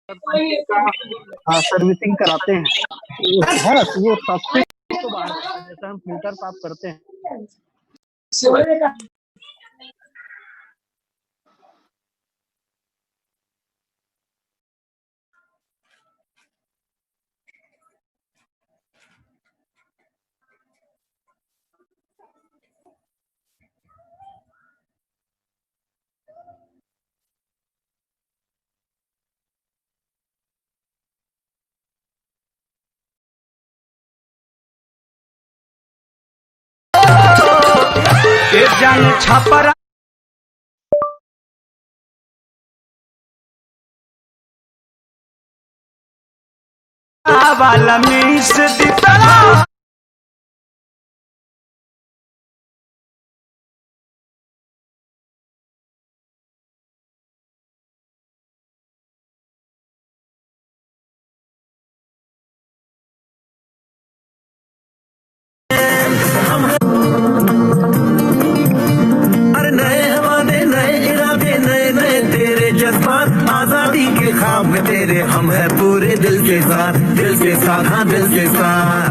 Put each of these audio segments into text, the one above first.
का सर्विसिंग कराते हैं है ना, तो वो टॉक्सिक को बाहर करता है, जैसे हम फिल्टर साफ करते हैं। जन छपरा वाला मीस दितला आजादी के ख्वाब में तेरे हम है पूरे दिल के साथ हाँ दिल के साथ।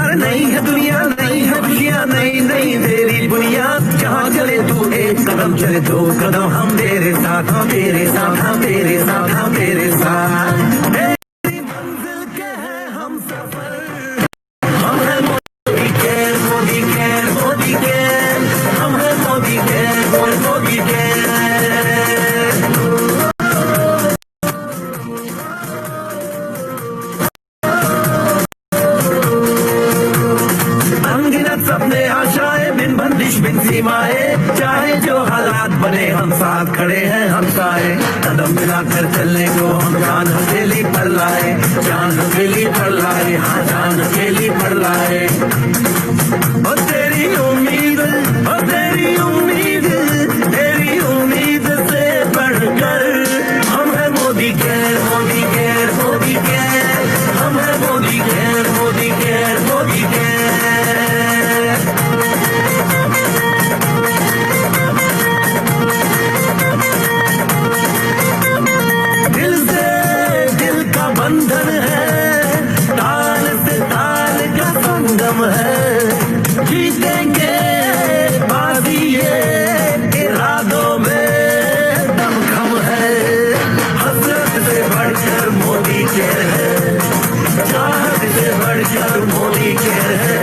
अरे नहीं है दुनिया नहीं है खुशियाँ नहीं नहीं तेरी बुनियाद जहाँ चले तू एक कदम चले दो कदम हम तेरे साथ हाँ तेरे साथ हाँ तेरे साथ हाँ तेरे साथ। तेरी मंजिल के हैं हम सफर हम है Modi care Modi care Modi care हम है मोदी केयर मोदी केयर। सपने आशाएं बिन बंदिश बिन सीमाएं चाहे जो हालात बने हम साथ खड़े हैं हम साए कदम मिलाकर चलने को हम जान हथेली पर लाए जान हथेली पर लाए हाँ जान हथेली पर लाए। और तेरी उम्मीद और तेरी उम्मीद से बढ़कर हम है Modi care Modi care Modi care हम है Modi care Modi care Modi care. बंधन है ताल से ताल का संगम है जीतेंगे बाजी ये इरादों में दमखम है। हसरत से बढ़कर मोदी केयर है चाहत से बढ़कर मोदी केयर है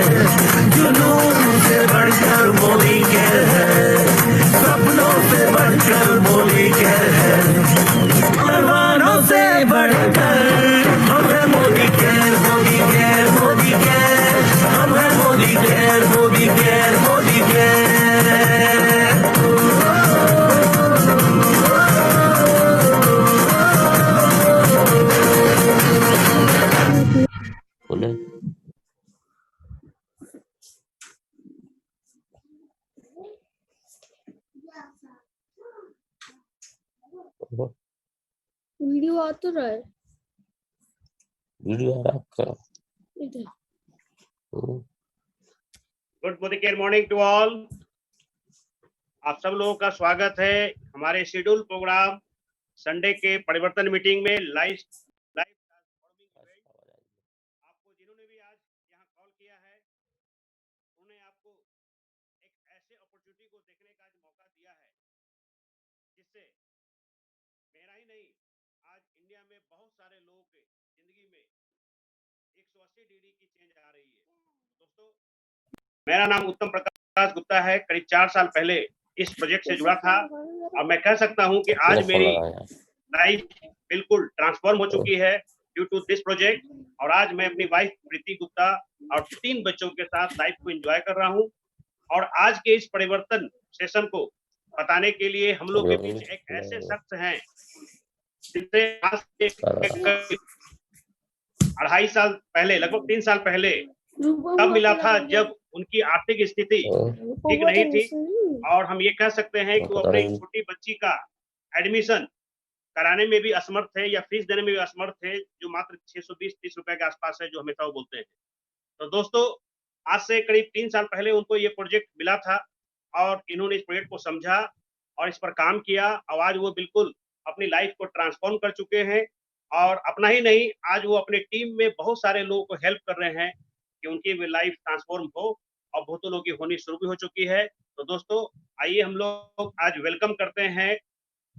जुनून से बढ़कर मोदी केयर है सपनों से बढ़कर मोदी केयर है परवानों से बढ़कर हम है Modi care Modi care Modi care हम है Modi care Modi care Modi care. बोले वीडियो आ तो रहा है वीडियो आ रहा है आपका। Good Modi care morning to all. आप सब लोगों का स्वागत है हमारे शेड्यूल प्रोग्राम संडे के परिवर्तन मीटिंग में लाइव आपको जिन्होंने भी आज यहाँ कॉल किया है उन्होंने आपको एक ऐसे अपॉर्चुनिटी को देखने का आज मौका दिया है जिससे मेरा ही नहीं आज इंडिया में बहुत सारे लोगों के जिंदगी में 180 डिग्री की चेंज आ रही है। दोस्तों मेरा नाम उत्तम प्रकाश गुप्ता है। करीब 4 साल पहले इस प्रोजेक्ट से जुड़ा था और मैं कह सकता हूं कि आज मेरी लाइफ बिल्कुल ट्रांसफॉर्म हो चुकी है ड्यू टू दिस प्रोजेक्ट। और आज मैं अपनी वाइफ प्रीति गुप्ता और 3 बच्चों के साथ लाइफ को एंजॉय कर रहा हूं। और आज के इस परिवर्तन सेशन को बताने के लिए हम लोग के बीच एक ऐसे शख्स हैं जिनसे आज से 2.5 साल पहले लगभग 3 साल पहले तब मिला था जब उनकी आर्थिक स्थिति ठीक नहीं थी और हम ये कह सकते हैं कि वो अपनी छोटी बच्ची का एडमिशन कराने में भी असमर्थ थे या फीस देने में भी असमर्थ थे जो मात्र 620-30 रुपए के आसपास है जो हमेशा वो बोलते हैं। तो दोस्तों आज से करीब 3 साल पहले उनको ये प्रोजेक्ट मिला था और इन्होंने इस प्रोजेक्ट को समझा और इस पर काम किया और आज वो बिल्कुल अपनी लाइफ को ट्रांसफॉर्म कर चुके हैं और अपना ही नहीं, आज वो अपने टीम में बहुत सारे लोगों को हेल्प कर रहे हैं कि उनकी भी लाइफ ट्रांसफॉर्म हो और बहुतों लोगों की होनी शुरू भी हो चुकी है। तो दोस्तों आइए हम लोग आज वेलकम करते हैं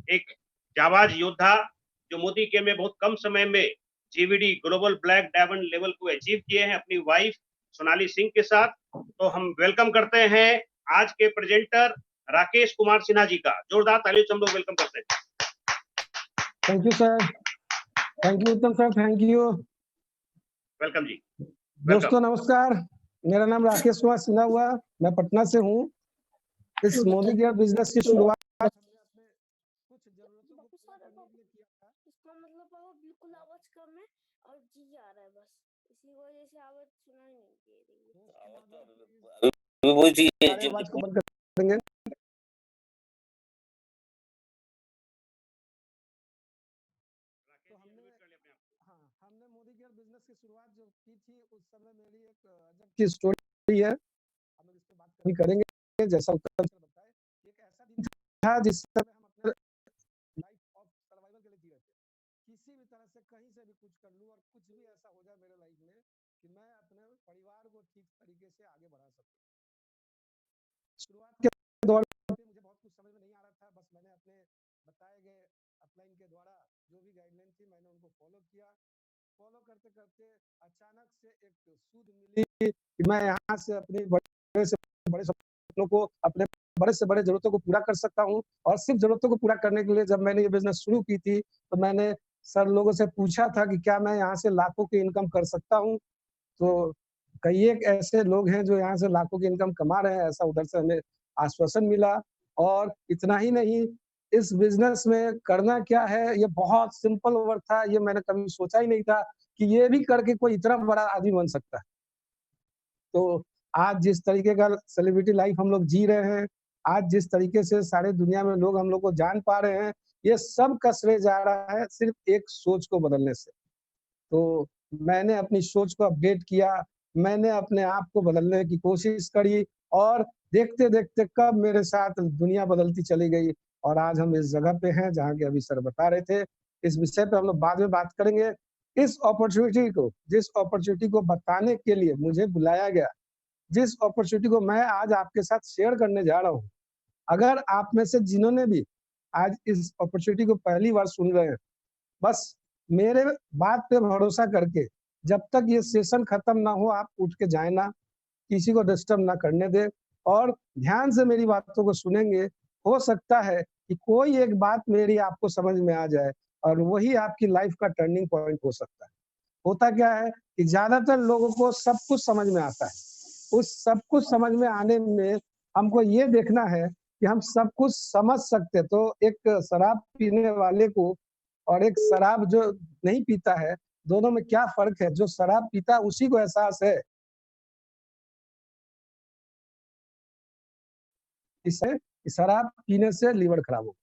एक जाबाज योद्धा जो मोदी के में बहुत कम समय में GVD global black diamond level को अचीव किए हैं अपनी वाइफ सोनाली सिंह के साथ। तो हम वेलकम करते हैं आज के प्रेजेंटर राकेश कुमार सिन्हा जी का। जोरदार तालियों से हम लोग वेलकम करते हैं। Thank you sir, thank you उत्तम सर, थैंक यू। वेलकम जी। दोस्तों नमस्कार, मेरा नाम राकेश कुमार सिन्हा हुआ, मैं पटना से हूँ। इस मोदी केयर बिजनेस की शुरुआत इसका मतलब वो बिल्कुल आवाज कम है और जी आ रहा है, बस इसी वजह से आवाज सुनाई नहीं दे रही है। वो जी आवाज को बंद कर देंगे। हमने मोदी केयर बिजनेस की शुरुआत जो की थी उस समय मेरी एक अजब की स्टोरी है, हम इस पे बात करेंगे। जैसा उत्तम सर बताए, एक ऐसा दिन था जिस समय हम अपने लाइफ ऑफ सर्वाइवल के लिए जी रहे थे। किसी भी तरह से कहीं से भी कुछ कर लूं और कुछ भी ऐसा हो जाए मेरे लाइफ में कि मैं अपने परिवार को ठीक तरीके से आगे बढ़ा सकूं। शुरुआत के दौर में मुझे बहुत कुछ समझ में नहीं आ रहा था, बस मैंने अपने बताए गए अपलाइन के द्वारा जो भी गाइडलाइन थी मैंने उनको फॉलो किया। फॉलो करते करते अचानक से एक सूझ मिली कि मैं यहाँ से अपनी बड़े से बड़े सपनों को, अपने बड़े से बड़े जरूरतों को पूरा कर सकता हूँ। और सिर्फ जरूरतों को पूरा करने के लिए जब मैंने ये बिजनेस शुरू की थी तो मैंने सर लोगों से पूछा था कि क्या मैं यहाँ से लाखों की इनकम कर सकता हूँ। तो कई एक ऐसे लोग हैं जो यहाँ से लाखों की इनकम कमा रहे हैं, ऐसा उधर से हमें आश्वासन मिला। और इतना ही नहीं, इस बिजनेस में करना क्या है ये बहुत सिंपल वर्क था, ये मैंने कभी सोचा ही नहीं था कि ये भी करके कोई इतना बड़ा आदमी बन सकता है। तो आज जिस तरीके का सेलिब्रिटी लाइफ हम लोग जी रहे हैं, आज जिस तरीके से सारे दुनिया में लोग हम लोग को जान पा रहे हैं, ये सब का श्रेय जा रहा है सिर्फ एक सोच को बदलने से। तो मैंने अपनी सोच को अपडेट किया, मैंने अपने आप को बदलने की कोशिश करी और देखते देखते कब मेरे साथ दुनिया बदलती चली गई और आज हम इस जगह पे हैं जहाँ के अभी सर बता रहे थे। इस विषय पे हम लोग बाद में बात करेंगे। जिस अपॉर्चुनिटी को बताने के लिए मुझे बुलाया गया, जिस अपॉर्चुनिटी को मैं आज आपके साथ शेयर करने जा रहा हूँ, अगर आप में से जिन्होंने भी आज इस अपॉर्चुनिटी को पहली बार सुन रहे हैं, बस मेरे बात पे भरोसा करके जब तक ये सेशन खत्म ना हो आप उठ के जाए ना, किसी को डिस्टर्ब ना करने दे और ध्यान से मेरी बातों को सुनेंगे। हो सकता है कि कोई एक बात मेरी आपको समझ में आ जाए और वही आपकी लाइफ का टर्निंग पॉइंट हो सकता है। होता क्या है कि ज्यादातर लोगों को सब कुछ समझ में आता है, उस सब कुछ समझ में आने में हमको ये देखना है कि हम सब कुछ समझ सकते। तो एक शराब पीने वाले को और एक शराब जो नहीं पीता है, दोनों में क्या फर्क है? जो शराब पीता है उसी को एहसास है इसे शराब पीने से लीवर खराब हो।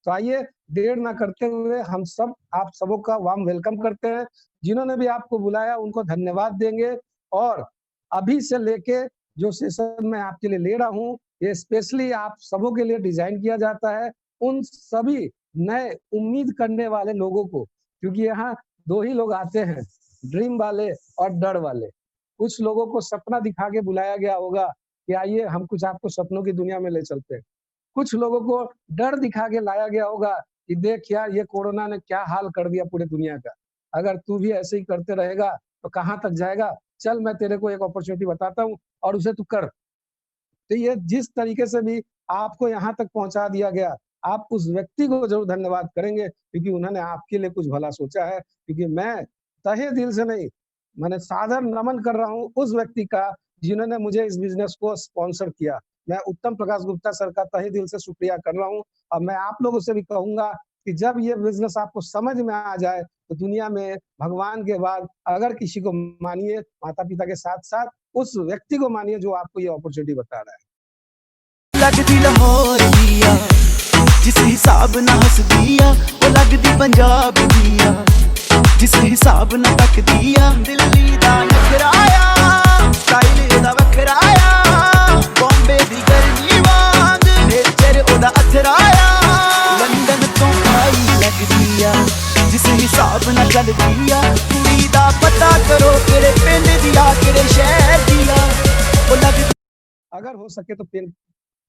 तो आइए देर ना करते हुए हम सब आप सबों का वार्म वेलकम करते हैं। जिन्होंने भी आपको बुलाया उनको धन्यवाद देंगे और अभी से लेके जो सेशन मैं आपके लिए ले रहा हूँ ये स्पेशली आप सबों के लिए डिजाइन किया जाता है, उन सभी नए उम्मीद करने वाले लोगों को, क्योंकि यहाँ दो ही लोग आते हैं, ड्रीम वाले और डर वाले। कुछ लोगों को सपना दिखा के बुलाया गया होगा कि आइए हम कुछ आपको सपनों की दुनिया में ले चलते हैं। कुछ लोगों को डर दिखा के लाया गया होगा कि देख यार ये कोरोना ने क्या हाल कर दिया पूरे दुनिया का, अगर तू भी ऐसे ही करते रहेगा तो कहाँ तक जाएगा, चल मैं तेरे को एक अपॉर्चुनिटी बताता हूँ और उसे तू कर। तो ये जिस तरीके से भी आपको यहाँ तक पहुंचा दिया गया, आप उस व्यक्ति को जरूर धन्यवाद करेंगे क्योंकि उन्होंने आपके लिए कुछ भला सोचा है। क्योंकि मैं तहे दिल से नहीं, मैंने सादर नमन कर रहा हूँ उस व्यक्ति का जिन्होंने मुझे इस बिजनेस को स्पॉन्सर किया। मैं उत्तम प्रकाश गुप्ता सर का तहे दिल से शुक्रिया कर रहा हूँ। और मैं आप लोगों से भी कहूंगा कि जब ये बिजनेस आपको समझ में आ जाए तो दुनिया में भगवान के बाद अगर किसी को मानिए, माता पिता के साथ साथ उस व्यक्ति को मानिए जो आपको ये अपॉर्चुनिटी बता रहा है। लगदी लाहौर दिया जिस हिसाब ना हस दिया, वो लगदी पंजाब दिया जिस हिसाब ना तक दिया, दिल्ली दा नखराया स्टाइल दा वखराया, बॉम्बे दी गर्मी वांग नेचर ओदा अथराया, लंदन तो आई जिस हिसाब ना चल दिया कुड़ी दा पता करो केड़े पिंड दिया केड़े शहर दिया ओ लग अगर हो सके तो पेन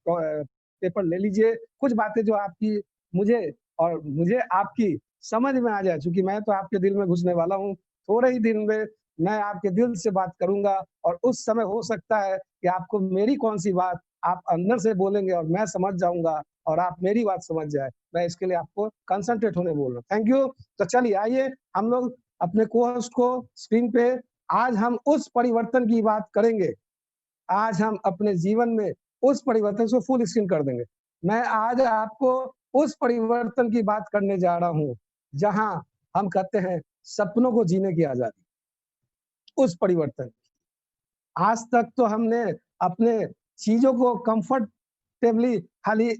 पेपर ले लीजिए, कुछ बातें जो आपकी मुझे आपकी समझ में आ जाए, चूंकि मैं तो आपके दिल में घुसने वाला हूँ, थोड़े ही दिन में मैं आपके दिल से बात करूंगा और उस समय हो सकता है कि आपको मेरी कौन सी बात आप अंदर से बोलेंगे और मैं समझ जाऊंगा और आप मेरी बात समझ जाए। मैं इसके लिए आपको कंसंट्रेट होने बोल रहा हूँ। Thank you. तो चलिए आइए हम लोग अपने को-होस्ट को स्क्रीन पे, आज हम उस परिवर्तन की बात करेंगे, आज हम अपने जीवन में उस परिवर्तन को फुल स्क्रीन कर देंगे। मैं आज आपको उस परिवर्तन की बात करने जा रहा हूँ, जहाँ हम कहते हैं सपनों को जीने की आज़ादी, उस परिवर्तन। आज तक तो हमने अपने चीज़ों को कंफर्टेबली खाली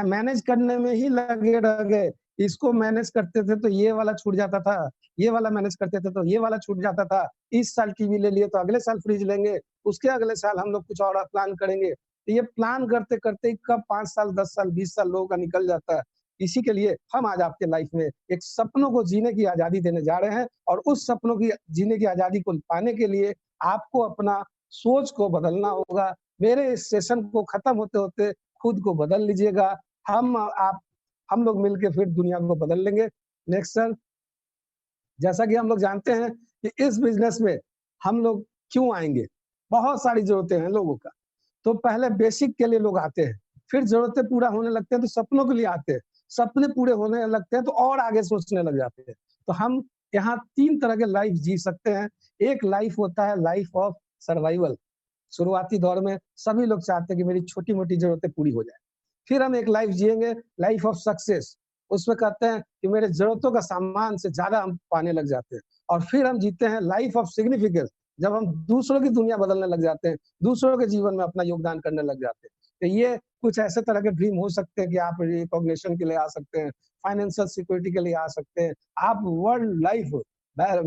मैनेज करने में ही लगे रह गए। इसको मैनेज करते थे तो ये वाला छूट जाता था, ये वाला मैनेज करते थे तो ये वाला छूट जाता था। इस साल टीवी ले लिए तो अगले साल फ्रिज लेंगे, उसके अगले साल हम लोग कुछ और प्लान करेंगे। तो ये प्लान करते-करते ही कब 5 साल, 10 साल, 20 साल लोगों का निकल जाता है। इसी के लिए हम आज आपके लाइफ में एक सपनों को जीने की आज़ादी देने जा रहे हैं और उस सपनों की जीने की आज़ादी को पाने के लिए आपको अपना सोच को बदलना होगा। मेरे इस सेशन को खत्म होते-होते खुद को बदल लीजिएगा। हम लोग मिलके फिर दुनिया को बदल लेंगे। Next sir. जैसा कि हम लोग जानते हैं कि इस बिज़नेस में हम लोग क्यों आएँगे? बहुत सारी ज़रूरतें हैं लोगों का। तो पहले बेसिक के लिए लोग आते हैं, फिर ज़रूरतें पूरा होने लगते हैं तो सपनों के लिए आते हैं। सपने पूरे होने लगते हैं तो और आगे सोचने लग जाते हैं। तो हम यहाँ 3 तरह के लाइफ़ जी सकते हैं। एक लाइफ़ होता है लाइफ़ ऑफ सर्वाइवल। शुरुआती दौर में सभी लोग चाहते हैं कि मेरी छोटी-मोटी ज़रूरतें पूरी हो जाएँ। फिर हम एक लाइफ़ जिएँगे लाइफ़ ऑफ सक्सेस। उसमें कहते हैं कि मेरे ज़रूरतों का सामान से ज़्यादा हम पाने लग जाते हैं। और फिर हम जीते हैं लाइफ़ ऑफ सिग्निफिकेंस, जब हम दूसरों की दुनिया बदलने लग जाते हैं, दूसरों के जीवन में अपना योगदान करने लग जाते हैं। तो ये कुछ ऐसे तरह के ड्रीम हो सकते हैं कि आप रिकॉग्निशन के लिए आ सकते हैं, फाइनेंशियल सिक्योरिटी के लिए आ सकते हैं। आप वर्ल्ड लाइफ़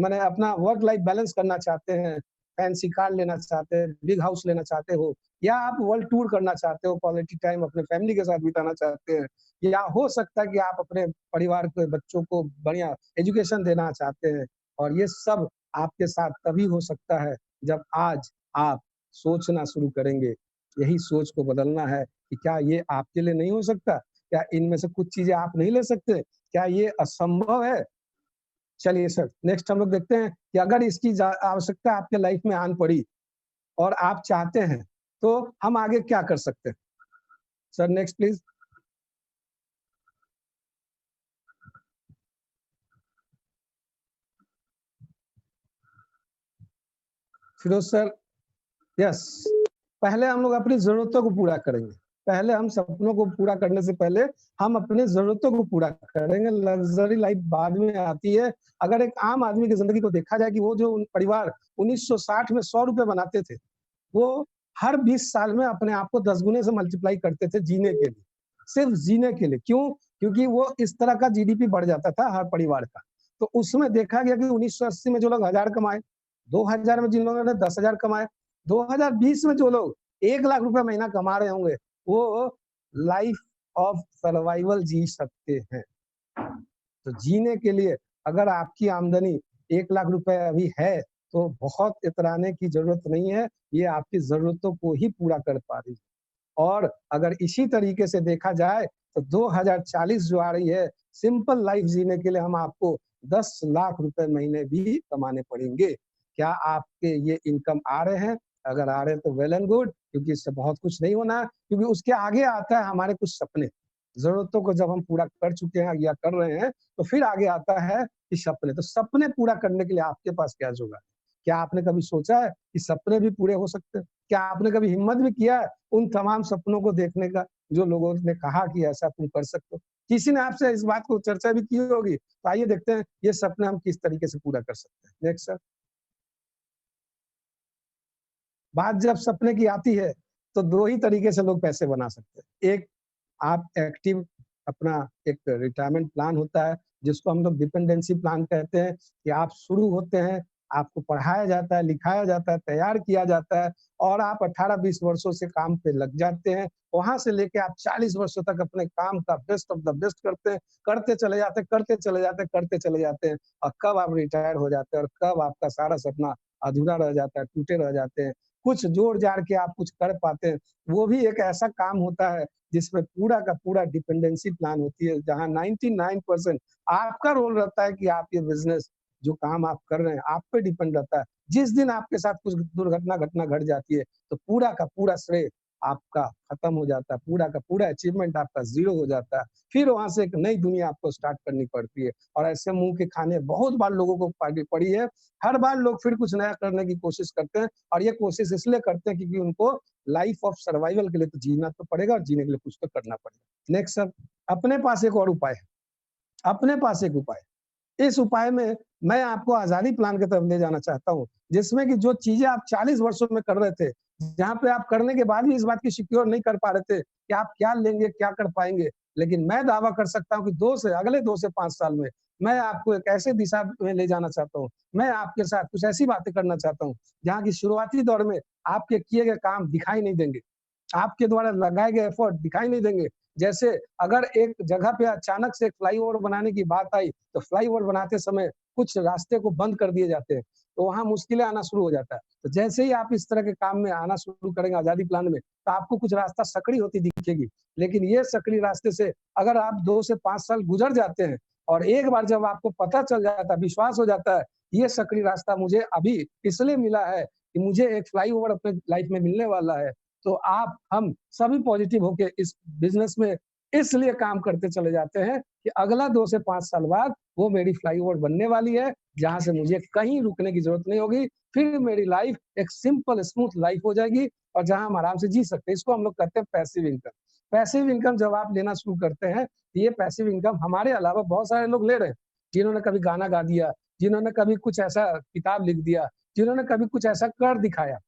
माने अपना वर्क लाइफ़ बैलेंस करना चाहते हैं, फैंसी कार लेना चाहते हैं, बिग हाउस लेना चाहते हो, या आप वर्ल्ड टूर करना चाहते हो, क्वालिटी टाइम अपने फैमिली के साथ बिताना चाहते हैं, या हो सकता है कि आप अपने परिवार के बच्चों को बढ़िया एजुकेशन देना चाहते हैं। और ये सब आपके साथ तभी हो सकता है जब आज आप सोचना शुरू करेंगे। यही सोच को बदलना है कि क्या ये आपके लिए नहीं हो सकता? क्या इनमें से कुछ चीज़ें आप नहीं ले सकते? क्या ये असंभव है? चलिए सर, नेक्स्ट हम लोग देखते हैं कि अगर इसकी आवश्यकता आपके लाइफ में आन पड़ी और आप चाहते हैं, तो हम आगे क्या कर सकते हैं? Sir next please. Firoz sir, yes. पहले हम लोग अपनी ज़रूरतों को पूरा करेंगे। पहले हम सपनों को पूरा करने से पहले हम अपनी ज़रूरतों को पूरा करेंगे। लग्ज़री लाइफ़ बाद में आती है। अगर एक आम आदमी की ज़िंदगी को देखा जाए कि वो जो परिवार 1960 में ₹100 बनाते थे, वो हर 20 साल में अपने आप को 10 गुने से मल्टीप्लाई करते थे जीने के लिए, सिर्फ़ जीने के लिए। क्यों? क्योंकि वो इस तरह का जीडीपी बढ़ जाता था हर परिवार का। तो उसमें देखा गया कि 1980 में जो लोग 1000 कमाए, 2000 में जिन लोगों ने 10,000 कमाए, 2020 में जो लोग 1 लाख रुपए महीना कमा रहे होंगे, वो लाइफ़ ऑफ सर्वाइवल जी सकते हैं। तो जीने के लिए अगर आपकी आमदनी 1 लाख रुपए अभी है, तो बहुत इतराने की ज़रूरत नहीं है, ये आपकी ज़रूरतों को ही पूरा कर पा रही है। और अगर इसी तरीके से देखा जाए, तो 2040 जो आ रही है, सिंपल लाइफ़ जीने के लिए हम आपको 10 लाख रुपए महीने भी कमाने पड़ेंगे। क्या आपके ये इनकम आ रहे हैं? अगर आ रहे हैं तो वेल एंड गुड, क्योंकि इससे बहुत कुछ नहीं होना है, क्योंकि उसके आगे आता है हमारे कुछ सपने। ज़रूरतों को जब हम पूरा कर चुके हैं या कर रहे हैं, तो फिर आगे आता है कि सपने। तो सपने पूरा करने के लिए आपके पास क्या जुगाड़ है? क्या आपने कभी सोचा है कि सपने भी पूरे हो सकते हैं? क्या आपने कभी हिम्मत भी किया है उन तमाम सपनों को देखने का, जो लोगों ने कहा कि ऐसा तुम कर सकते हो? किसी ने आपसे इस बात को चर्चा भी की होगी। तो आइए देखते हैं ये सपने हम किस तरीके से पूरा कर सकते हैं। Next sir. बात जब सपने की आती है, तो 2 ही तरीके से लोग पैसे बना सकते हैं। एक, आप एक्टिव अपना एक रिटायरमेंट प्लान होता है, जिसको हम लोग डिपेंडेंसी प्लान कहते हैं, कि आप शुरू होते हैं आपको पढ़ाया जाता है, लिखाया जाता है, तैयार किया जाता है और आप 18-20 वर्षों से काम पे लग जाते हैं। वहाँ से लेके आप 40 वर्षों तक अपने काम का बेस्ट ऑफ द बेस्ट करते हैं, करते चले जाते हैं, करते चले जाते हैं, करते चले जाते हैं और कब आप रिटायर हो जाते हैं और कब आपका सारा सपना अधूरा रह जाता है, टूटे रह जाते हैं। कुछ जोड़-जाड़ के आप कुछ कर पाते हैं, वो भी एक ऐसा काम होता है जिसमें पूरा का पूरा डिपेंडेंसी प्लान होती है, जहाँ 99% आपका रोल रहता है कि आप ये बिज़नेस जो काम आप कर रहे हैं, आप पे डिपेंड रहता है। जिस दिन आपके साथ कुछ घटना घट जाती है, तो पूरा का पूरा श्रेय आपका खत्म हो जाता है, पूरा का पूरा अचीवमेंट आपका ज़ीरो हो जाता है। फिर वहाँ से एक नई दुनिया आपको स्टार्ट करनी पड़ती है और ऐसे मुँह के खाने बहुत बार लोगों को पड़ी है। हर बार लोग फिर कुछ नया करने की कोशिश करते हैं और ये कोशिश इसलिए करते हैं क्योंकि उनको लाइफ ऑफ सर्वाइवल के लिए तो जीना तो पड़ेगा और जीने के लिए कुछ तो करना पड़ेगा। नेक्स्ट सर, अपने पास एक और उपाय है, अपने पास एक उपाय है। इस उपाय में मैं आपको आज़ादी प्लान की तरफ ले जाना चाहता हूँ, जिसमें कि जो चीज़ें आप 40 वर्षों में कर रहे थे, जहाँ पे आप करने के बाद भी इस बात की सिक्योर नहीं कर पा रहे थे कि आप क्या लेंगे, क्या कर पाएँगे। लेकिन मैं दावा कर सकता हूँ कि अगले 2 से 5 साल में मैं आपको एक ऐसे दिशा में ले जाना चाहता हूँ। मैं आपके साथ कुछ ऐसी बातें करना चाहता हूँ, जहाँ की शुरुआती दौर में आपके किए गए काम दिखाई नहीं देंगे। आपके द्वारा लगाए गए एफर्ट दिखाई नहीं देंगे। जैसे अगर एक जगह पे अचानक से एक फ्लाईओवर बनाने की बात आई, तो फ्लाईओवर बनाते समय कुछ रास्ते को बंद कर दिए जाते हैं, तो वहाँ मुश्किलें आना शुरू हो जाता है। तो जैसे ही आप इस तरह के काम में आना शुरू करेंगे आज़ादी प्लान में, तो आपको कुछ रास्ता सकड़ी होती दिखेगी। लेकिन ये सकड़ी रास्ते से अगर आप 2 से 5 साल गुज़र जाते हैं और एक बार जब आपको पता चल जाता है, विश्वास हो जाता है, ये सकड़ी रास्ता मुझे अभी इसलिए मिला है कि मुझे एक फ्लाईओवर अपने लाइफ में मिलने वाला है, तो हम सभी पॉजिटिव होके इस बिज़नेस में इसलिए काम करते चले जाते हैं कि अगला 2 से 5 साल बाद वो मेरी फ्लाईओवर बनने वाली है, जहाँ से मुझे कहीं रुकने की ज़रूरत नहीं होगी। फिर मेरी लाइफ़ एक सिंपल स्मूथ लाइफ़ हो जाएगी और जहाँ हम आराम से जी सकते हैं। इसको हम लोग कहते हैं पैसिव इनकम। पैसिव इनकम जब आप लेना शुरू करते हैं, तो ये पैसिव इनकम हमारे अलावा बहुत सारे लोग ले रहे हैं। जिन्होंने कभी गाना गा दिया, जिन्होंने कभी कुछ ऐसा किताब लिख दिया, जिन्होंने कभी कुछ ऐसा कर दिखाया।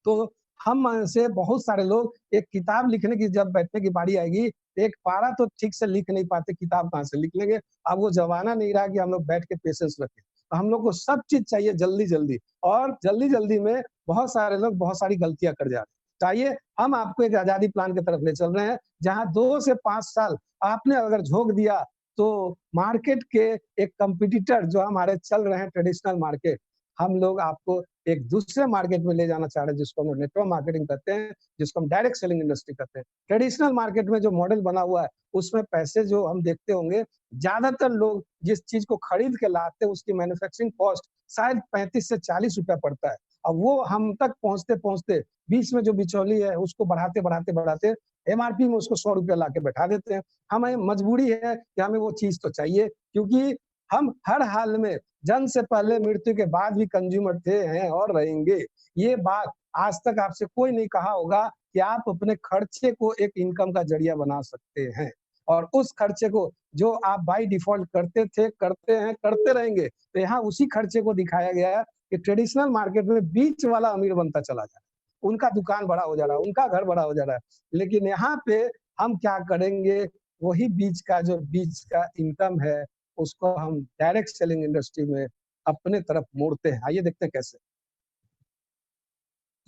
तो हम में से बहुत सारे लोग एक किताब लिखने की जब बैठने की बारी आएगी, एक पारा तो ठीक से लिख नहीं पाते, किताब कहाँ से लिख लेंगे? अब वो ज़माना नहीं रहा कि हम लोग बैठ के पेशेंस रखें। तो हम लोग को सब चीज़ चाहिए जल्दी-जल्दी और जल्दी-जल्दी में बहुत सारे लोग बहुत सारी गलतियाँ कर जाते हैं। तो आइए हम आपको एक आज़ादी प्लान की तरफ ले चल रहे हैं, जहाँ 2 से 5 साल आपने अगर झोंक दिया, तो मार्केट के एक कॉम्पिटिटर जो हमारे चल रहे हैं ट्रेडिशनल मार्केट, हम लोग आपको एक दूसरे मार्केट में ले जाना चाह रहे हैं जिसको हम नेटवर्क मार्केटिंग कहते हैं, जिसको हम डायरेक्ट सेलिंग इंडस्ट्री कहते हैं। ट्रेडिशनल मार्केट में जो मॉडल बना हुआ है, उसमें पैसे जो हम देखते होंगे, ज़्यादातर लोग जिस चीज़ को खरीद के लाते हैं उसकी मैन्युफैक्चरिंग कॉस्ट शायद 35 से 40 रुपया पड़ता है। अब वो हम तक पहुँचते-पहुँचते बीच में जो बिचौली है उसको बढ़ाते एमआरपी में उसको 100 रुपया लाके बैठा देते हैं। हमें मजबूरी है कि हमें वो चीज़ तो चाहिए क्योंकि हम हर हाल में जन्म से पहले मृत्यु के बाद भी कंज्यूमर थे, हैं और रहेंगे। ये बात आज तक आपसे कोई नहीं कहा होगा कि आप अपने खर्चे को एक इनकम का ज़रिया बना सकते हैं और उस खर्चे को जो आप बाय डिफ़ॉल्ट करते थे, करते हैं, करते रहेंगे। तो यहाँ उसी खर्चे को दिखाया गया है कि ट्रेडिशनल मार्केट में बीच वाला अमीर बनता चला जा रहा है। उनका दुकान बड़ा हो जा रहा है, उनका घर बड़ा हो जा रहा है। लेकिन यहाँ पे हम क्या करेंगे, वही बीच का इनकम है, उसको हम डायरेक्ट सेलिंग इंडस्ट्री में अपने तरफ मोड़ते हैं। आइए देखते हैं कैसे।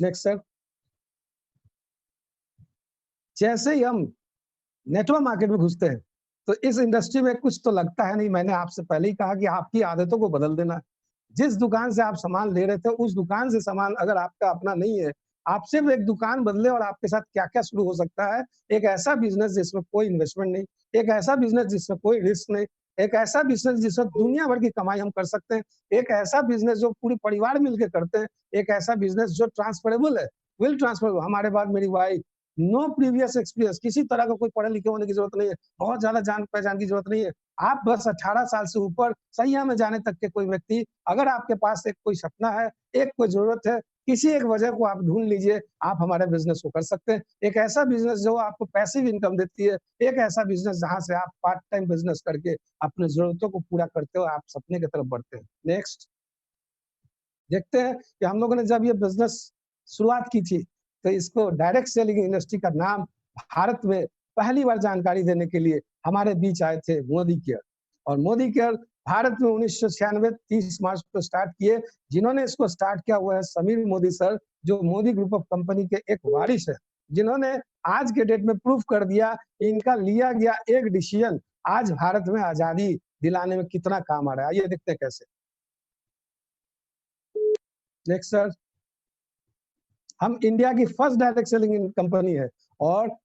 Next sir. जैसे ही हम नेटवर्क मार्केट में घुसते हैं, तो इस इंडस्ट्री में कुछ तो लगता है नहीं। मैंने आपसे पहले ही कहा कि आपकी आदतों को बदल देना है। जिस दुकान से आप सामान ले रहे थे, उस दुकान से सामान अगर आपका अपना नहीं है, आप सिर्फ एक दुकान बदले और आपके साथ क्या-क्या शुरू हो सकता है। एक ऐसा बिज़नेस जिसमें कोई इन्वेस्टमेंट नहीं, एक ऐसा बिज़नेस जिसमें कोई रिस्क नहीं, एक ऐसा बिज़नेस जिसमें दुनिया भर की कमाई हम कर सकते हैं, एक ऐसा बिज़नेस जो पूरी परिवार मिलके करते हैं, एक ऐसा बिज़नेस जो ट्रांसफरेबल है, विल ट्रांसफर हमारे बाद मेरी वाइफ, नो प्रीवियस एक्सपीरियंस, किसी तरह का कोई पढ़े-लिखे होने की ज़रूरत नहीं है, बहुत ज़्यादा जान-पहचान की ज़रूरत नहीं है। आप बस 18 साल से ऊपर सैया में जाने तक के कोई व्यक्ति, अगर आपके पास एक कोई सपना है, एक कोई ज़रूरत है, किसी एक वजह को आप ढूँढ लीजिए, आप हमारे बिज़नेस को कर सकते हैं। एक ऐसा बिज़नेस जो आपको पैसिव इनकम देती है, एक ऐसा बिज़नेस जहाँ से आप पार्ट टाइम बिज़नेस करके अपनी ज़रूरतों को पूरा करते हो, आप सपने की तरफ बढ़ते हैं। नेक्स्ट। देखते हैं कि हम लोगों ने जब ये बिज़नेस शुरुआत की थी, तो इसको डायरेक्ट सेलिंग इंडस्ट्री का नाम भारत में पहली बार जानकारी देने के लिए हमारे बीच आए थे मोदी केयर और मोदी केयर भारत में 1996 30 मार्च को स्टार्ट किए। जिन्होंने इसको स्टार्ट किया वो है समीर मोदी सर, जो मोदी ग्रुप ऑफ कंपनी के एक वारिस है, जिन्होंने आज के डेट में प्रूफ कर दिया इनका लिया गया एक डिसीजन आज भारत में आजादी दिलाने में कितना काम आ रहा है। ये देखते हैं कैसे। नेक्स्ट सर, हम इंडिया की फर्स्ट डायरेक्ट सेलिंग कंपनी है और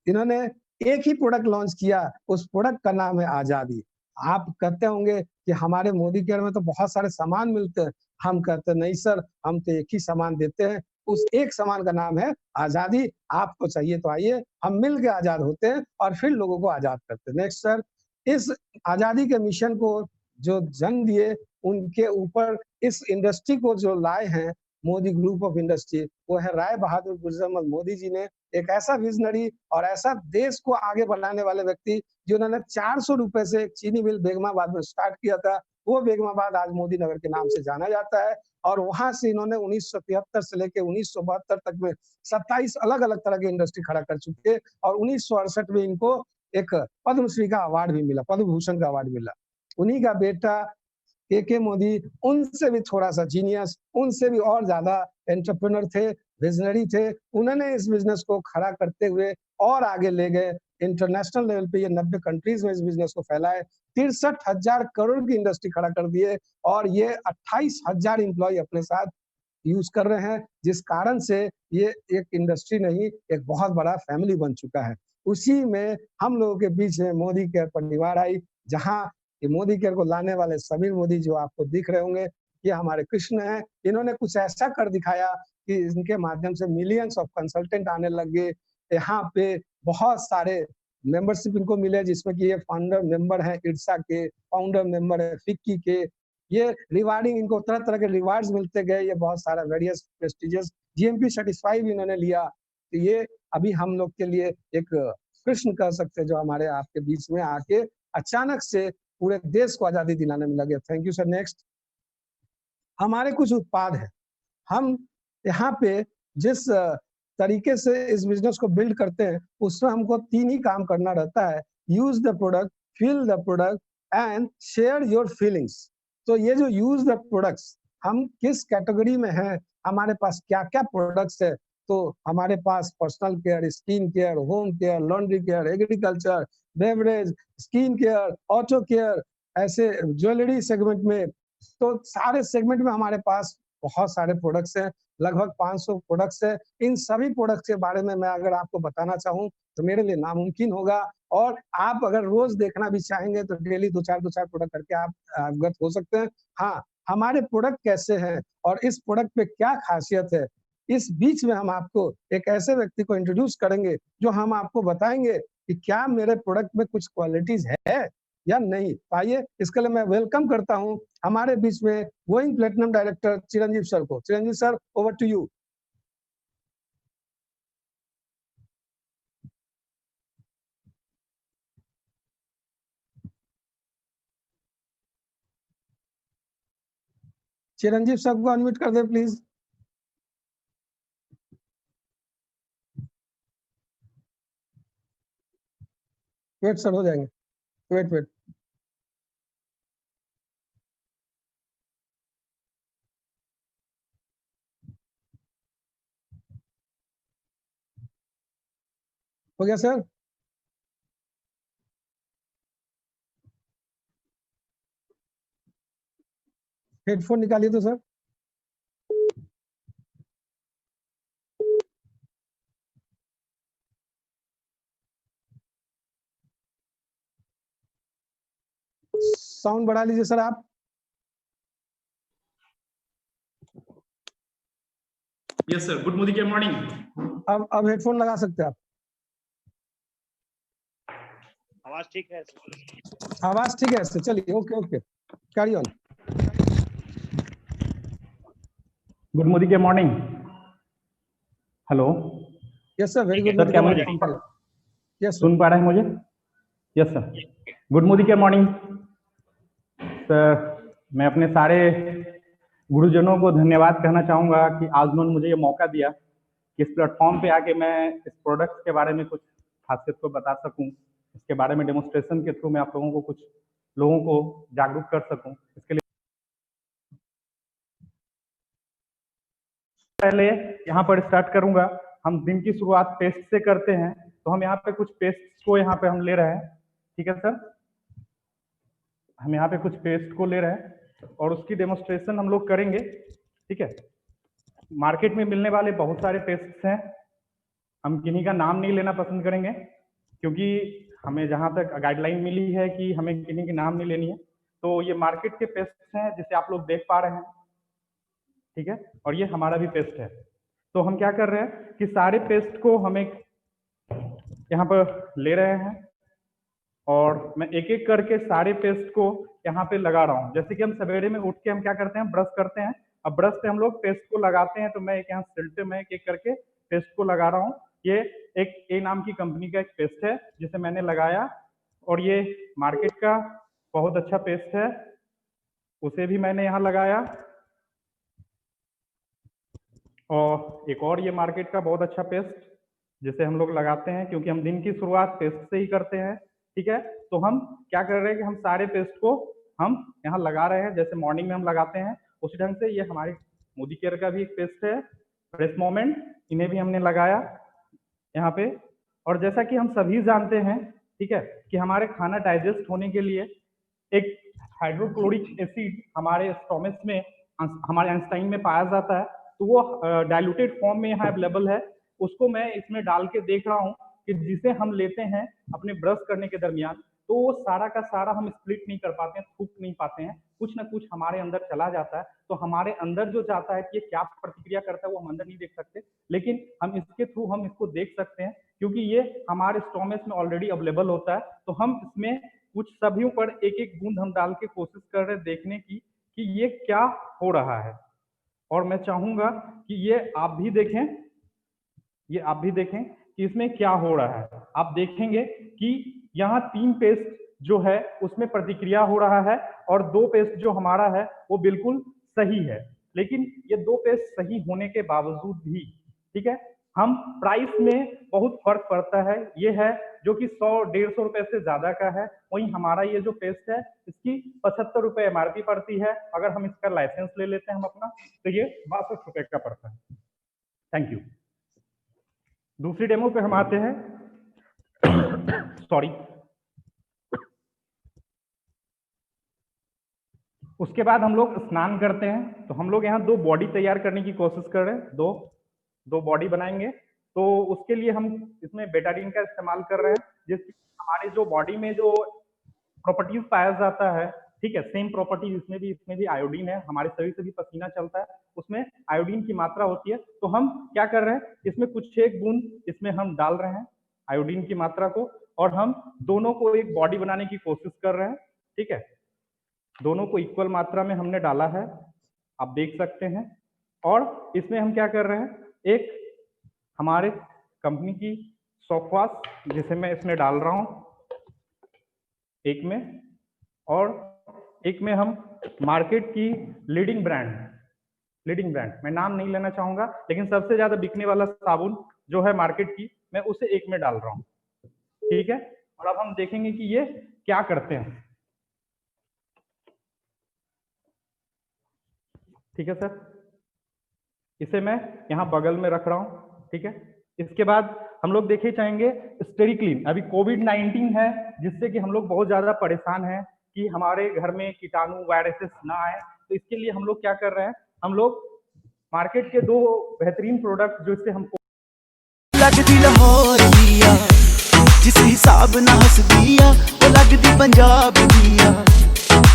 इन्होंने एक ही प्रोडक्ट लॉन्च किया, उस प्रोडक्ट का नाम है आजादी। आप कहते होंगे कि हमारे मोदी केयर में तो बहुत सारे सामान मिलते हैं, हम कहते हैं नहीं सर, हम तो एक ही सामान देते हैं, उस एक सामान का नाम है आजादी। आपको चाहिए तो आइए, हम मिल के आजाद होते हैं और फिर लोगों को आजाद करते हैं। नेक्स्ट सर, इस आजादी के मिशन को जो जन्म दिए उनके ऊपर इस इंडस्ट्री को जो लाए हैं मोदी ग्रुप ऑफ इंडस्ट्री, वो है राय बहादुर गुजराल मोदी जी ने। एक ऐसा विजनरी और ऐसा देश को आगे बढ़ाने वाले व्यक्ति जिन्होंने 400 रुपए से एक चीनी मिल बेगमाबाद में स्टार्ट किया था, वो बेगमाबाद आज मोदी नगर के नाम से जाना जाता है। और वहां से इन्होंने 1973 से लेकर 1972 तक में 27 अलग अलग तरह की इंडस्ट्री खड़ा कर चुके हैं और 1968 में इनको एक पद्मश्री का अवार्ड भी मिला, पद्म भूषण का अवार्ड मिला। उन्हीं का बेटा के मोदी उनसे भी थोड़ा सा जीनियस, उनसे भी और ज्यादा एंटरप्रेन्योर थे, विजनरी थे। उन्होंने इस बिजनेस को खड़ा करते हुए और आगे ले गए, इंटरनेशनल लेवल पे ये 90 कंट्रीज में इस बिजनेस को फैलाए, 63,000 करोड़ की इंडस्ट्री खड़ा कर दिए और ये 28,000 एम्प्लॉय अपने साथ यूज कर रहे हैं, जिस कारण से ये एक इंडस्ट्री नहीं एक बहुत बड़ा फैमिली बन चुका है। उसी में हम लोगों के बीच में मोदी केयर परिवार आई, जहाँ ये मोदी केयर को लाने वाले समीर मोदी जो आपको दिख रहे होंगे, ये हमारे कृष्ण हैं। इन्होंने कुछ ऐसा कर दिखाया कि इनके माध्यम से मिलियंस ऑफ कंसल्टेंट आने लग गए। यहाँ पे बहुत सारे मेंबरशिप इनको मिले, जिसमें कि ये फाउंडर मेंबर हैं इर्सा के, फाउंडर मेंबर है फिक्की के। ये रिवार्डिंग, इनको तरह तरह के रिवार्ड्स मिलते गए। ये बहुत सारा वेरियस प्रेस्टिजियस जीएमपी सर्टिफाई भी इन्होंने लिया। तो ये अभी हम लोग के लिए एक कृष्ण कह सकते हैं, जो हमारे आपके बीच में आके अचानक से पूरे देश को आजादी दिलाने में लगे। Thank you sir. नेक्स्ट, हमारे कुछ उत्पाद है। हम यहाँ पे जिस तरीके से इस बिजनेस को बिल्ड करते हैं, उसमें हमको 3 ही काम करना रहता है: use the product, feel the product and share your feelings. तो ये जो यूज द प्रोडक्ट्स, हम किस कैटेगरी में हैं, हमारे पास क्या क्या प्रोडक्ट्स है, तो हमारे पास personal care, skin care, home care, laundry care, agriculture, beverage, skin care, auto care, ऐसे ज्वेलरी सेगमेंट में, तो सारे सेगमेंट में हमारे पास बहुत सारे प्रोडक्ट्स हैं, लगभग 500 प्रोडक्ट्स है। इन सभी प्रोडक्ट्स के बारे में मैं अगर आपको बताना चाहूँ तो मेरे लिए नामुमकिन होगा, और आप अगर रोज देखना भी चाहेंगे तो डेली 2-4 प्रोडक्ट करके आप अवगत हो सकते हैं। हाँ, हमारे प्रोडक्ट कैसे हैं और इस प्रोडक्ट पे क्या खासियत है, इस बीच में हम आपको एक ऐसे व्यक्ति को इंट्रोड्यूस करेंगे जो हम आपको बताएंगे कि क्या मेरे प्रोडक्ट में कुछ क्वालिटीज है या नहीं। आइए, इसके लिए मैं वेलकम करता हूं हमारे बीच में going platinum director Chiranjeev sir को। Chiranjeev sir, over to you. Chiranjeev sir को अनम्यूट कर दे प्लीज। वेट सर, हो जाएंगे, वेट वेट। हो गया सर? हेडफोन निकालिए तो सर। साउंड बढ़ा लीजिए सर आप। यस सर, गुड मोदी के मॉर्निंग। अब हेडफोन लगा सकते हैं आप। आवाज ठीक है? आवाज ठीक है सर, चलिए, okay okay, carry on. Good Modi के morning. Hello. Yes sir, very good. Sir क्या मुझे यस सुन पा रहे हैं मुझे? यस सर, गुड मोदी के मॉर्निंग। सर, मैं अपने सारे गुरुजनों को धन्यवाद कहना चाहूँगा कि आज उन्होंने मुझे ये मौका दिया कि इस प्लेटफॉर्म पे आके मैं इस प्रोडक्ट के बारे में कुछ खासियत को बता सकूँ। इसके बारे में डेमोन्स्ट्रेशन के थ्रू मैं आप लोगों को कुछ लोगों को जागरूक कर सकूं, इसके लिए पहले यहाँ पर स्टार्ट करूंगा। हम दिन की शुरुआत पेस्ट से करते हैं, तो हम यहाँ पे कुछ पेस्ट को यहाँ पे हम ले रहे हैं, ठीक है सर। हम यहाँ पे कुछ पेस्ट को ले रहे हैं और उसकी डेमोन्स्ट्रेशन हम लोग करेंगे, ठीक है। मार्केट में मिलने वाले बहुत सारे पेस्ट्स हैं, हम किन्हीं का नाम नहीं लेना पसंद करेंगे, क्योंकि हमें जहाँ तक गाइडलाइन मिली है कि हमें किन्हीं के नाम नहीं लेनी है। तो ये मार्केट के पेस्ट्स हैं जिसे आप लोग देख पा रहे हैं, ठीक है, और ये हमारा भी पेस्ट है। तो हम क्या कर रहे हैं कि सारे पेस्ट को हम एक यहाँ पर ले रहे हैं और मैं एक एक करके सारे पेस्ट को यहाँ पे लगा रहा हूँ। जैसे कि हम सवेरे में उठ के हम क्या करते हैं, ब्रश करते हैं, अब ब्रश पे हम लोग पेस्ट को लगाते हैं, तो मैं एक यहाँ सिल्ट पे मैं एक एक करके पेस्ट को लगा रहा हूँ। ये एक ए नाम की कंपनी का एक पेस्ट है जिसे मैंने लगाया, और ये मार्केट का बहुत अच्छा पेस्ट है, उसे भी मैंने यहाँ लगाया। और एक और ये मार्केट का बहुत अच्छा पेस्ट जिसे हम लोग लगाते हैं, क्योंकि हम दिन की शुरुआत पेस्ट से ही करते हैं, ठीक है। तो हम क्या कर रहे हैं कि हम सारे पेस्ट को हम यहाँ लगा रहे हैं, जैसे मॉर्निंग में हम लगाते हैं उसी ढंग से। ये हमारे मोदी केयर का भी एक पेस्ट है, फ्रेश मोमेंट, इन्हें भी हमने लगाया यहाँ पे। और जैसा कि हम सभी जानते हैं, ठीक है, कि हमारे खाना डाइजेस्ट होने के लिए एक हाइड्रोक्लोरिक एसिड हमारे स्टोमच में, हमारे इंटेस्टाइन में पाया जाता है, तो वो डाइल्यूटेड फॉर्म में यहाँ अवेलेबल है। उसको मैं इसमें डाल के देख रहा हूँ कि जिसे हम लेते हैं अपने ब्रश करने के दरमियान, तो वो सारा का सारा हम स्प्लिट नहीं कर पाते हैं, थूक नहीं पाते हैं, कुछ ना कुछ हमारे अंदर चला जाता है। तो हमारे अंदर जो जाता है कि ये क्या प्रतिक्रिया करता है वो हम अंदर नहीं देख सकते, लेकिन हम इसके थ्रू हम इसको देख सकते हैं, क्योंकि ये हमारे स्टोमच में ऑलरेडी अवेलेबल होता है। तो हम इसमें कुछ सभी पर एक एक बूंद हम डाल के कोशिश कर रहे हैं देखने की कि ये क्या हो रहा है। और मैं चाहूंगा कि ये आप भी देखें, ये आप भी देखें कि इसमें क्या हो रहा है। आप देखेंगे कि यहाँ 3 पेस्ट जो है उसमें प्रतिक्रिया हो रहा है, और 2 पेस्ट जो हमारा है वो बिल्कुल सही है। लेकिन ये 2 पेस्ट सही होने के बावजूद भी, ठीक है, हम प्राइस में बहुत फर्क पड़ता है। ये है जो कि 100-150 रुपए से ज्यादा का है, वहीं हमारा ये जो पेस्ट है इसकी 75 रुपए MRP पड़ती है। अगर हम इसका लाइसेंस ले लेते हैं हम अपना, तो ये 62 रुपए का पड़ता है। Thank you. दूसरी डेमो पे हम आते हैं। सॉरी। उसके बाद हम लोग स्नान करते हैं। तो हम लोग यहाँ 2 बॉडी तैयार करने की कोशिश कर रहे हैं, दो बॉडी बनाएंगे। तो उसके लिए हम इसमें बेटाडीन का इस्तेमाल कर रहे हैं, जिससे हमारे जो बॉडी में जो प्रॉपर्टीज पाया जाता है, ठीक है, सेम प्रॉपर्टीज इसमें भी आयोडीन है। हमारे शरीर से भी पसीना चलता है, उसमें आयोडीन की मात्रा होती है। तो हम क्या कर रहे हैं, इसमें कुछ एक बूंद इसमें हम डाल रहे हैं आयोडीन की मात्रा को, और हम दोनों को एक बॉडी बनाने की कोशिश कर रहे हैं, ठीक है। दोनों को इक्वल मात्रा में हमने डाला है, आप देख सकते हैं। और इसमें हम क्या कर रहे हैं, एक हमारे कंपनी की सॉफ्टवॉश जिसे मैं इसमें डाल रहा हूं एक में, और एक में हम मार्केट की लीडिंग ब्रांड, मैं नाम नहीं लेना चाहूंगा, लेकिन सबसे ज्यादा बिकने वाला साबुन जो है मार्केट की, मैं उसे एक में डाल रहा हूं, ठीक है। और अब हम देखेंगे कि ये क्या करते हैं, ठीक है सर। इसे मैं यहाँ बगल में रख रहा हूँ, ठीक है। इसके बाद हम लोग देखे चाहेंगे स्टेरिक्लीन। अभी कोविड-19 है, जिससे कि हम लोग बहुत ज्यादा परेशान हैं कि हमारे घर में कीटाणु वायरसेस ना आए। तो इसके लिए हम लोग क्या कर रहे हैं, हम लोग मार्केट के 2 बेहतरीन प्रोडक्ट जो इससे हमको लगदी लाहौर दिया, जिस हिसाब ना हस दिया वो लगदी पंजाब दिया,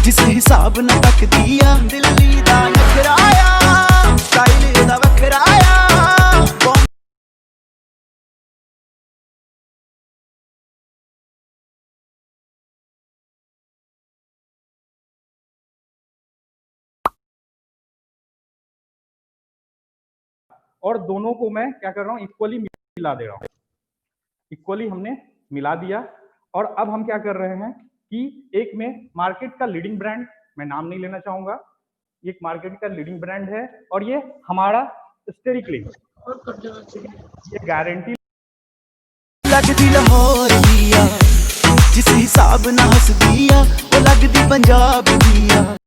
जिस हिसाब ना तक दिया दिल्ली दा नखराया, स्टाइल दा वखराया। और दोनों को मैं क्या कर रहा हूँ, इक्वली मिला दे रहा हूँ। इक्वली हमने मिला दिया, और अब हम क्या कर रहे हैं कि एक में मार्केट का लीडिंग ब्रांड, मैं नाम नहीं लेना चाहूंगा, एक मार्केट का लीडिंग ब्रांड है, और ये हमारा स्टेरिक्लीन, ये गारंटी लगदी लाहौर दिया, जिस हिसाब ना हसदी आ, वो लगदी पंजाब दी आ।